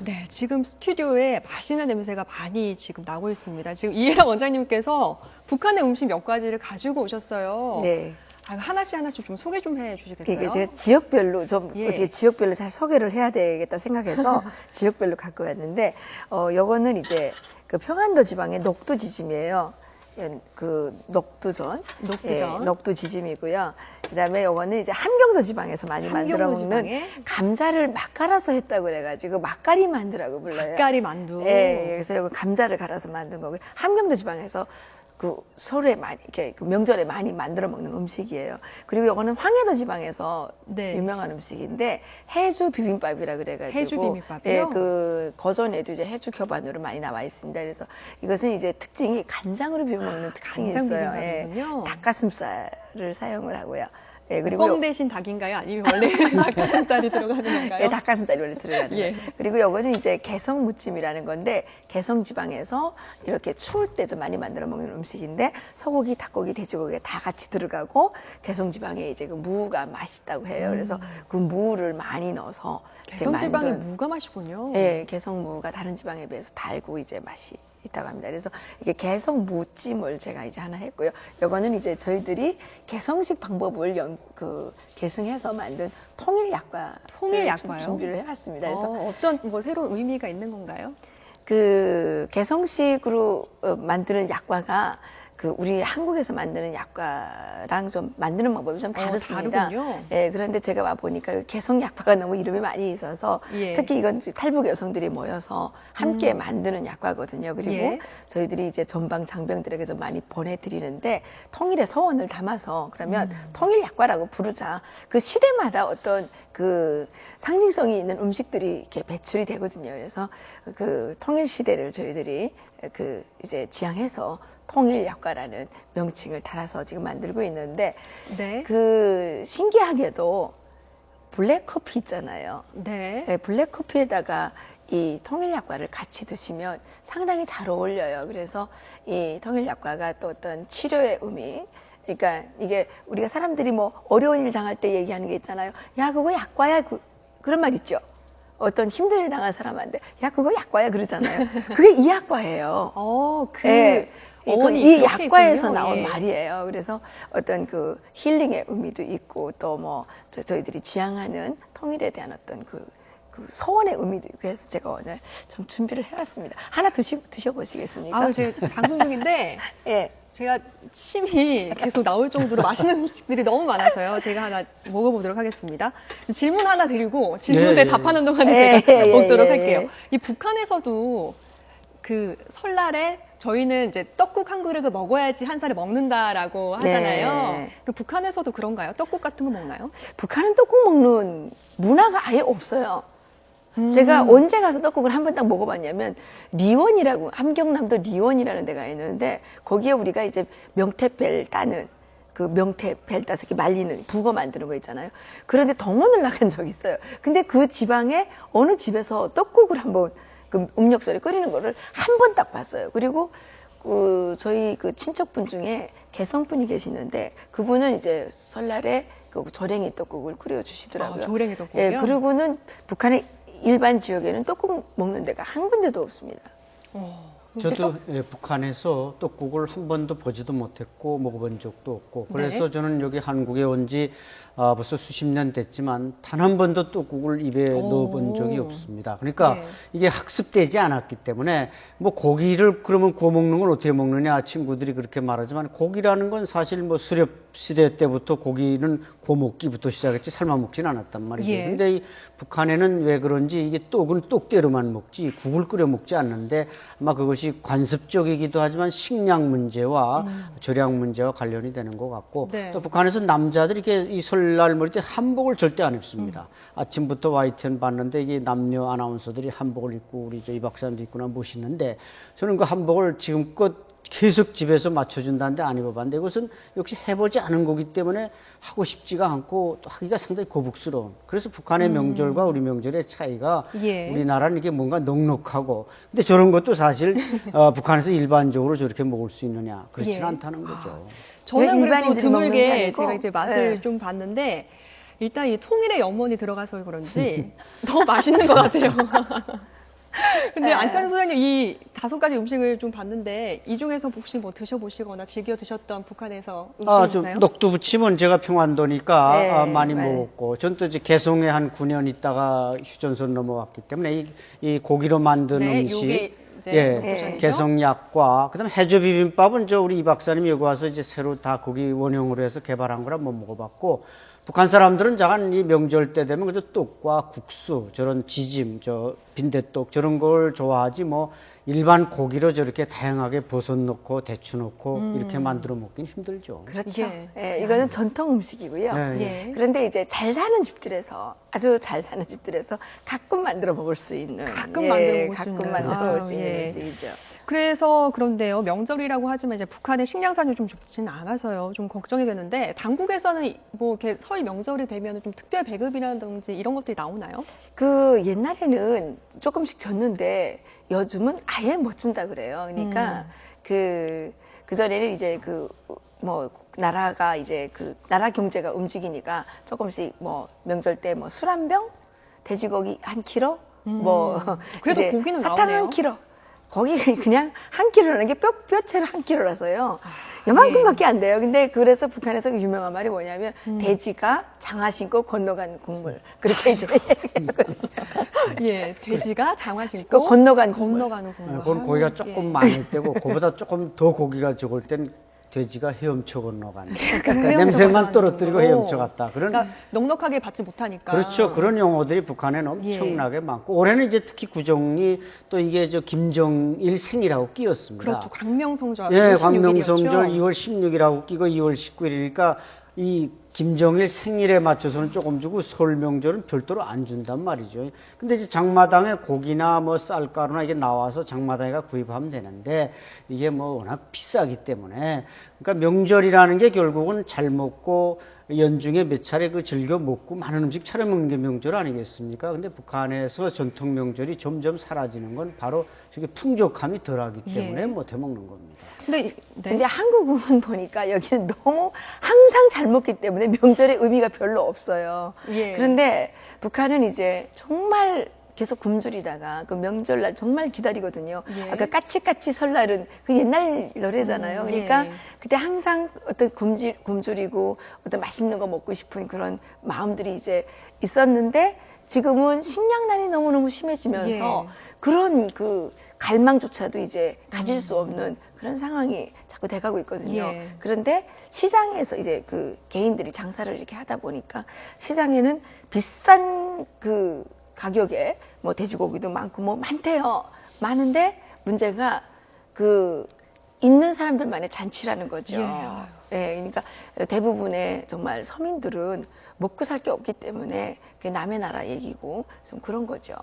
네, 지금 스튜디오에 맛있는 냄새가 많이 지금 나고 있습니다. 지금 이혜라 원장님께서 북한의 음식 몇 가지를 가지고 오셨어요. 네. 하나씩 하나씩 좀 소개 좀 해주시겠어요? 이게 제가 지역별로 좀 예. 어떻게 지역별로 잘 소개를 해야 되겠다 생각해서 지역별로 갖고 왔는데, 요거는 이제 그 평안도 지방의 녹두 지짐이에요. 그 녹두전, 녹두전. 녹두 지짐이고요. 그다음에 요거는 이제 함경도 지방에서 많이 만들어 함경도 먹는 지방에? 감자를 맛 갈아서 했다고 그래가지고 맛가리 만두라고 불러요. 맛가리 만두. 예, 그래서 요거 감자를 갈아서 만든 거고요. 함경도 지방에서 그 설에 많이 이렇게 그 명절에 많이 만들어 먹는 음식이에요. 그리고 이거는 황해도 지방에서 네. 유명한 음식인데 해주 비빔밥이라 그래가지고 해주 비빔밥이요? 예, 그 거전에도 이제 해주 교반으로 많이 나와 있습니다. 그래서 이것은 이제 특징이 간장으로 비벼 먹는 특징이 간장 있어요. 비빔밥이군요. 닭가슴살을 사용을 하고요. 예, 그리고 껌 대신 닭인가요? 아니면 원래 닭가슴살이 들어가는 건가요? 예, 닭가슴살이 원래 들어가는 예. 거예요. 그리고 이거는 이제 개성 무침이라는 건데, 개성 지방에서 이렇게 추울 때 좀 많이 만들어 먹는 음식인데, 소고기, 닭고기, 돼지고기가 다 같이 들어가고, 개성 지방에 이제 그 무가 맛있다고 해요. 그래서 그 무를 많이 넣어서 이렇게 개성 지방의 만든, 무가 맛이군요. 예, 개성무가 다른 지방에 비해서 달고 이제 맛이 있다고 합니다. 그래서 이게 개성 무찜을 제가 이제 하나 했고요. 이거는 이제 저희들이 개성식 방법을 계승해서 만든 통일 약과를 통일 약과요? 준비를 해왔습니다. 그래서 어떤 뭐 새로운 의미가 있는 건가요? 그 개성식으로 만드는 약과가 그 우리 한국에서 만드는 약과랑 좀 만드는 방법이 좀 다르습니다. 다르군요. 예, 그런데 제가 와 보니까 개성 약과가 너무 이름이 많이 있어서 예. 특히 이건 탈북 여성들이 모여서 함께 만드는 약과거든요. 그리고 예. 저희들이 이제 전방 장병들에게서 많이 보내드리는데 통일의 소원을 담아서 그러면 통일 약과라고 부르자. 그 시대마다 어떤 그 상징성이 있는 음식들이 이렇게 배출이 되거든요. 그래서 그 통일 시대를 저희들이 그 이제 지향해서 통일 약과라는 명칭을 달아서 지금 만들고 있는데, 네. 그 신기하게도 블랙커피 있잖아요. 네. 네, 블랙커피에다가 이 통일약과를 같이 드시면 상당히 잘 어울려요. 그래서 이 통일약과가 또 어떤 치료의 의미, 그러니까 이게 우리가 사람들이 뭐 어려운 일 당할 때 얘기하는 게 있잖아요. 야, 그거 약과야. 그런 말 있죠. 어떤 힘든 일 당한 사람한테 야, 그거 약과야 그러잖아요. 그게 이 약과예요. 예. 어원이 이 이렇게 약과에서 있군요. 나온 예. 말이에요. 그래서 어떤 그 힐링의 의미도 있고 또 뭐 저희들이 지향하는 통일에 대한 어떤 그 소원의 의미도 있고 해서 제가 오늘 좀 준비를 해왔습니다. 하나 드셔보시겠습니까? 아우, 제가 방송 중인데 예. 제가 침이 계속 나올 정도로 맛있는 음식들이 너무 많아서요. 제가 하나 먹어보도록 하겠습니다. 질문 하나 드리고 질문에 답하는 동안에 제가 먹도록 할게요. 이 북한에서도 그 설날에 저희는 이제 떡국 한 그릇을 먹어야지 한 살을 먹는다라고 하잖아요. 네. 그 북한에서도 그런가요? 떡국 같은 거 먹나요? 북한은 떡국 먹는 문화가 아예 없어요. 제가 언제 가서 떡국을 한 번 딱 먹어봤냐면 리원이라고, 함경남도 리원이라는 데가 있는데 거기에 우리가 이제 명태벨 따는 그 명태벨 따서 이렇게 말리는 북어 만드는 거 있잖아요. 그런데 동원을 나간 적이 있어요. 근데 그 지방에 어느 집에서 떡국을 한번 그 음력설에 끓이는 거를 한 번 딱 봤어요. 그리고 그 저희 그 친척분 중에 개성분이 계시는데 그분은 이제 설날에 그 조랭이 떡국을 끓여 주시더라고요. 아, 조랭이 떡국이요? 예, 그리고는 북한의 일반 지역에는 떡국 먹는 데가 한 군데도 없습니다. 저도 예, 북한에서 떡국을 한 번도 보지도 못했고 먹어본 적도 없고 그래서 네. 저는 여기 한국에 온 지 벌써 수십 년 됐지만 단 한 번도 떡국을 입에 넣어본 적이 없습니다. 그러니까 네. 이게 학습되지 않았기 때문에 뭐 고기를 그러면 구워 먹는 걸 어떻게 먹느냐 친구들이 그렇게 말하지만 고기라는 건 사실 뭐 수렵 시대 때부터 고기는 구워 먹기부터 시작했지 삶아 먹지는 않았단 말이죠. 예. 근데 이 북한에는 왜 그런지 이게 떡은 떡대로만 먹지 국을 끓여 먹지 않는데 아마 그것이 관습적이기도 하지만 식량 문제와 절약 문제와 관련이 되는 것 같고 네. 또 북한에서 남자들이 이렇게 이 설날 머리 때 한복을 절대 안 입습니다. 아침부터 YTN 봤는데 이게 남녀 아나운서들이 한복을 입고 우리 저 이 박사님도 입구나 멋있는데 저는 그 한복을 지금껏 계속 집에서 맞춰준다는데 안 입어봤는데 이것은 역시 해보지 않은 거기 때문에 하고 싶지가 않고 또 하기가 상당히 거북스러운. 그래서 북한의 명절과 우리 명절의 차이가 예. 우리나라는 이게 뭔가 넉넉하고 근데 저런 것도 사실 북한에서 일반적으로 저렇게 먹을 수 있느냐 그렇지는 예. 않다는 거죠. 왜 저는 그래도 일반인들이 먹는 게 드물게 아니고? 제가 이제 맛을 네. 좀 봤는데 일단 이 통일의 염원이 들어가서 그런지 더 맛있는 것 같아요. 근데 안창수 소장님 이 5가지 음식을 좀 봤는데 이 중에서 혹시 뭐 드셔보시거나 즐겨 드셨던 북한에서 음식이 좀 있나요? 녹두부침은 제가 평안도니까 네, 많이 맞아요. 먹었고, 전 또 이제 개성에 한 9년 있다가 휴전선 넘어왔기 때문에 이 고기로 만든 네, 음식, 요게 이제 예, 포션이죠? 개성약과 그다음에 해조 비빔밥은 우리 이 박사님이 여기 와서 이제 새로 다 고기 원형으로 해서 개발한 거라 못 먹어봤고, 북한 사람들은 자간 이 명절 때 되면 그저 떡과 국수, 저런 지짐, 빈대떡 저런 걸 좋아하지 뭐 일반 고기로 저렇게 다양하게 버섯 넣고 대추 넣고 이렇게 만들어 먹기는 힘들죠. 그렇죠. 예. 예, 이거는 전통 음식이고요. 네, 예. 그런데 이제 잘 사는 집들에서 아주 잘 사는 집들에서 가끔 만들어 먹을 수 있는 가끔 만들어 먹을 수 가끔 있는. 만들어 먹을 수 아, 있는 예. 음식이죠. 그래서 그런데요, 명절이라고 하지만 이제 북한의 식량산이 좀 좋지는 않아서요, 좀 걱정이 되는데 당국에서는 뭐 이렇게 설 명절이 되면 좀 특별 배급이라든지 이런 것들이 나오나요? 그 옛날에는 조금씩 줬는데 요즘은 아예 못 준다 그래요. 그러니까 그 전에는 이제 뭐 나라가 이제 나라 경제가 움직이니까 조금씩 뭐 명절 때 뭐 술 한 병, 돼지고기 한 킬로, 뭐 그래도 이제 고기는 사탕 나오네요. 한 킬로. 거기 그냥 한 킬로라는 게 뼈채로 한 킬로라서요. 요만큼밖에 안 돼요. 근데 그래서 북한에서 그 유명한 말이 뭐냐면 돼지가 장화 신고 건너간 국물. 그렇게 이제 얘기하거든요. 예, 돼지가 장화 신고 건너간 국물. 건너가는 국물. 그건 고기가 아유, 조금 예. 많을 때고, 그보다 조금 더 고기가 적을 땐 돼지가 헤엄쳐 건너간다. 헤엄쳐 냄새만 건너가는 떨어뜨리고 거로. 헤엄쳐 갔다. 그런 그러니까 넉넉하게 받지 못하니까. 그렇죠. 그런 용어들이 북한에는 엄청나게 많고, 올해는 이제 특히 구정이 또 이게 김정일 생이라고 끼었습니다. 그렇죠. 광명성절. 예, 16일이었죠. 광명성절 2월 16일하고 끼고 2월 19일이니까 이 김정일 생일에 맞춰서는 조금 주고 설 명절은 별도로 안 준단 말이죠. 근데 이제 장마당에 고기나 뭐 쌀가루나 이게 나와서 장마당에가 구입하면 되는데 이게 뭐 워낙 비싸기 때문에, 그러니까 명절이라는 게 결국은 잘 먹고 연중에 몇 차례 즐겨 먹고 많은 음식 차려 먹는 게 명절 아니겠습니까? 근데 북한에서 전통 명절이 점점 사라지는 건 바로 저게 풍족함이 덜하기 때문에 못 해먹는 겁니다. 근데 근데 한국은 보니까 여기는 너무 항상 잘 먹기 때문에 명절의 의미가 별로 없어요. 예. 그런데 북한은 이제 정말 계속 굶주리다가 그 명절날 정말 기다리거든요. 예. 아까 까치까치 설날은 그 옛날 노래잖아요. 그러니까 예. 그때 항상 어떤 굶주리고 어떤 맛있는 거 먹고 싶은 그런 마음들이 이제 있었는데 지금은 식량난이 너무너무 심해지면서 그런 갈망조차도 이제 가질 수 없는 그런 상황이 자꾸 돼가고 있거든요. 예. 그런데 시장에서 이제 개인들이 장사를 이렇게 하다 보니까 시장에는 비싼 가격에 뭐 돼지고기도 많고 뭐 많대요. 많은데 문제가 있는 사람들만의 잔치라는 거죠. 예, 그러니까 대부분의 정말 서민들은 먹고 살 게 없기 때문에 그게 남의 나라 얘기고 좀 그런 거죠.